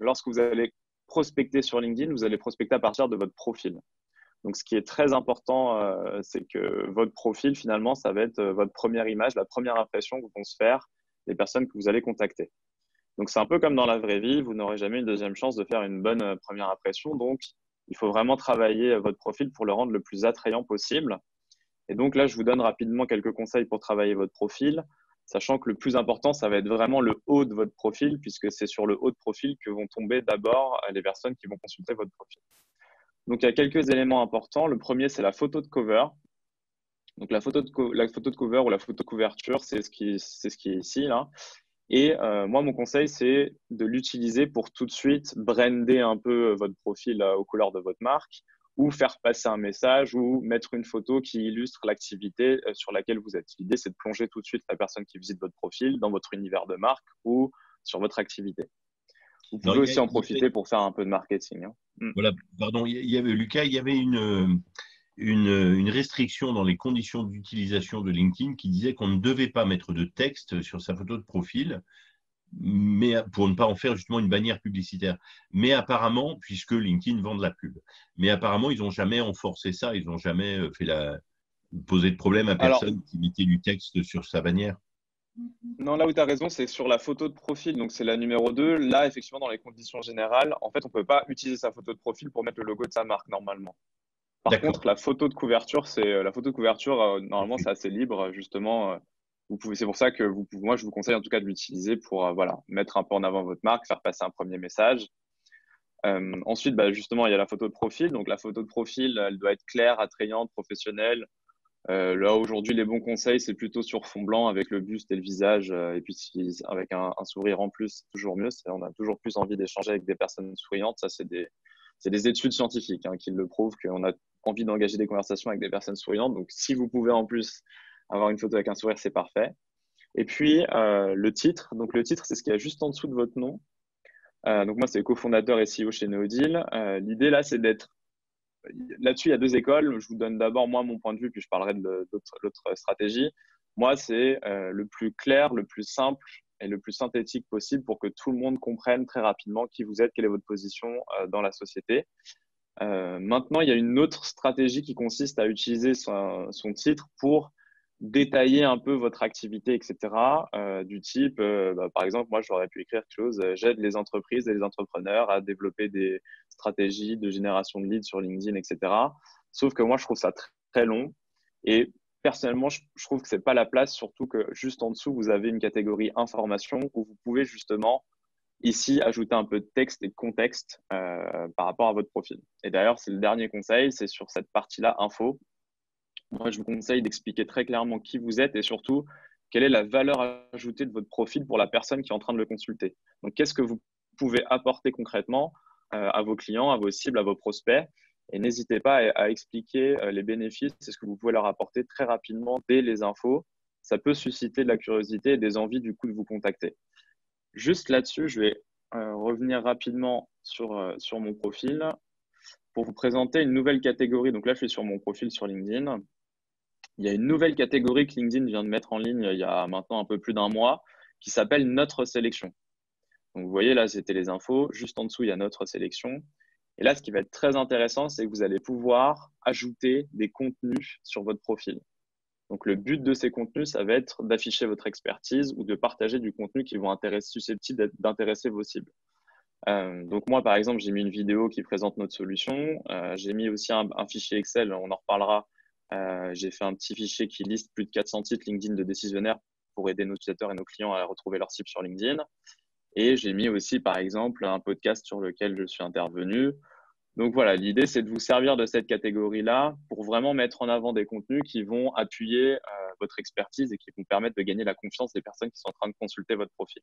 lorsque vous allez prospecter sur LinkedIn, vous allez prospecter à partir de votre profil. Donc, ce qui est très important, c'est que votre profil, finalement, ça va être votre première image, la première impression que vont se faire les personnes que vous allez contacter. Donc, c'est un peu comme dans la vraie vie, vous n'aurez jamais une deuxième chance de faire une bonne première impression. Donc, il faut vraiment travailler votre profil pour le rendre le plus attrayant possible. Et donc là, je vous donne rapidement quelques conseils pour travailler votre profil, sachant que le plus important, ça va être vraiment le haut de votre profil, puisque c'est sur le haut de profil que vont tomber d'abord les personnes qui vont consulter votre profil. Donc, il y a quelques éléments importants. Le premier, c'est la photo de cover. Donc, la photo de cover ou la photo de couverture, c'est ce qui est ici, là. Et moi, mon conseil, c'est de l'utiliser pour tout de suite brander un peu votre profil aux couleurs de votre marque ou faire passer un message ou mettre une photo qui illustre l'activité sur laquelle vous êtes. L'idée, c'est de plonger tout de suite la personne qui visite votre profil dans votre univers de marque ou sur votre activité. Vous Alors, pouvez aussi en profiter pour faire un peu de marketing, hein. voilà, pardon, Lucas, il y avait une restriction dans les conditions d'utilisation de LinkedIn qui disait qu'on ne devait pas mettre de texte sur sa photo de profil, mais pour ne pas en faire justement une bannière publicitaire. Mais apparemment, puisque LinkedIn vend de la pub, mais apparemment, ils n'ont jamais enforcé ça, ils n'ont jamais posé de problème à Alors, personne qui mettait du texte sur sa bannière. non, là où tu as raison, c'est sur la photo de profil, donc c'est la numéro 2. Là, effectivement, dans les conditions générales, en fait, on ne peut pas utiliser sa photo de profil pour mettre le logo de sa marque normalement. Par D'accord. contre, la photo de couverture, normalement, c'est assez libre, justement. Vous pouvez, c'est pour ça que moi, je vous conseille en tout cas de l'utiliser pour voilà, mettre un peu en avant votre marque, faire passer un premier message. Ensuite, bah, justement, il y a la photo de profil. Donc, la photo de profil, elle doit être claire, attrayante, professionnelle. Là, aujourd'hui, les bons conseils, c'est plutôt sur fond blanc avec le buste et le visage. Et puis, avec un sourire en plus, c'est toujours mieux. On a toujours plus envie d'échanger avec des personnes souriantes. Ça, c'est des études scientifiques qui le prouvent, qu'on a envie d'engager des conversations avec des personnes souriantes. Donc, si vous pouvez en plus avoir une photo avec un sourire, c'est parfait. Et puis, le titre. Donc, le titre, c'est ce qu'il y a juste en dessous de votre nom. Donc, moi, c'est cofondateur et CEO chez Neodil. L'idée, là, c'est d'être là-dessus, il y a deux écoles. Je vous donne d'abord, moi, mon point de vue, puis je parlerai de l'autre stratégie. Moi, c'est le plus clair, le plus simple et le plus synthétique possible pour que tout le monde comprenne très rapidement qui vous êtes, quelle est votre position dans la société. Maintenant, il y a une autre stratégie qui consiste à utiliser son titre pour détailler un peu votre activité, etc. Du type, par exemple, moi, j'aurais pu écrire quelque chose, j'aide les entreprises et les entrepreneurs à développer des stratégies de génération de leads sur LinkedIn, etc. Sauf que moi, je trouve ça très long et personnellement, je trouve que c'est pas la place, surtout que juste en dessous, vous avez une catégorie information où vous pouvez justement ici ajouter un peu de texte et de contexte par rapport à votre profil. Et d'ailleurs, c'est le dernier conseil, c'est sur cette partie-là, info. Moi, je vous conseille d'expliquer très clairement qui vous êtes et surtout quelle est la valeur ajoutée de votre profil pour la personne qui est en train de le consulter. Donc, qu'est-ce que vous pouvez apporter concrètement à vos clients, à vos cibles, à vos prospects. Et n'hésitez pas à expliquer les bénéfices et ce que vous pouvez leur apporter très rapidement dès les infos. Ça peut susciter de la curiosité et des envies du coup de vous contacter. Juste là-dessus, je vais revenir rapidement sur mon profil pour vous présenter une nouvelle catégorie. Donc là, je suis sur mon profil sur LinkedIn. Il y a une nouvelle catégorie que LinkedIn vient de mettre en ligne il y a maintenant un peu plus d'un mois qui s'appelle Notre sélection. Donc vous voyez, là, c'était les infos. Juste en dessous, il y a Notre sélection. Et là, ce qui va être très intéressant, c'est que vous allez pouvoir ajouter des contenus sur votre profil. Donc, le but de ces contenus, ça va être d'afficher votre expertise ou de partager du contenu qui vont susceptible d'intéresser vos cibles. Donc, moi, par exemple, j'ai mis une vidéo qui présente notre solution. J'ai mis aussi un fichier Excel, on en reparlera. J'ai fait un petit fichier qui liste plus de 400 titres LinkedIn de décisionnaires pour aider nos utilisateurs et nos clients à retrouver leur cible sur LinkedIn. Et j'ai mis aussi, par exemple, un podcast sur lequel je suis intervenu. Donc voilà, l'idée, c'est de vous servir de cette catégorie-là pour vraiment mettre en avant des contenus qui vont appuyer votre expertise et qui vont permettre de gagner la confiance des personnes qui sont en train de consulter votre profil.